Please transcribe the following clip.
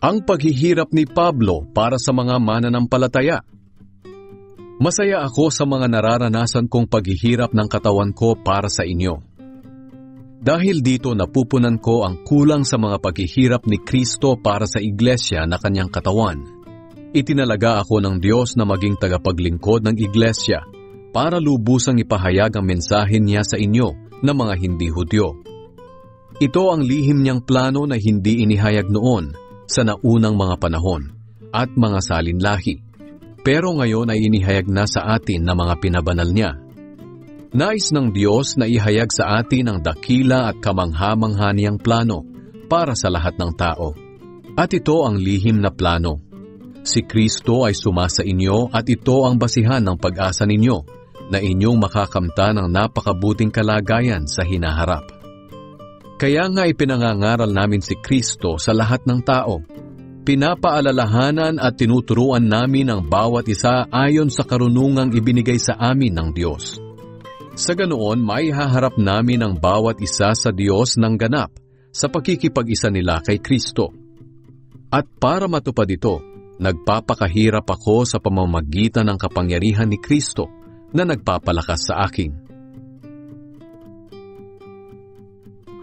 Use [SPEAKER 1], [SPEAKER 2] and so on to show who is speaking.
[SPEAKER 1] Ang paghihirap ni Pablo para sa mga mananampalataya. Masaya ako sa mga nararanasan kong paghihirap ng katawan ko para sa inyo. Dahil dito napupunan ko ang kulang sa mga paghihirap ni Kristo para sa iglesia na kanyang katawan. Itinalaga ako ng Diyos na maging tagapaglingkod ng iglesia para lubusang ipahayag ang mensahe niya sa inyo na mga hindi Hudyo. Ito ang lihim niyang plano na hindi inihayag noon sa naunang mga panahon at mga salinlahi, pero ngayon ay inihayag na sa atin na mga pinabanal niya. Nais ng Diyos na ihayag sa atin ang dakila at kamangha-mangha niyang plano para sa lahat ng tao. At ito ang lihim na plano. Si Kristo ay sumasa inyo at ito ang basihan ng pag-asa ninyo na inyong makakamta ng napakabuting kalagayan sa hinaharap. Kaya nga ipinangangaral namin si Kristo sa lahat ng tao. Pinapaalalahanan at tinuturuan namin ang bawat isa ayon sa karunungang ibinigay sa amin ng Diyos. Sa ganoon, maihaharap namin ang bawat isa sa Diyos ng ganap sa pakikipag-isa nila kay Kristo. At para matupad ito, nagpapakahirap ako sa pamamagitan ng kapangyarihan ni Kristo na nagpapalakas sa akin.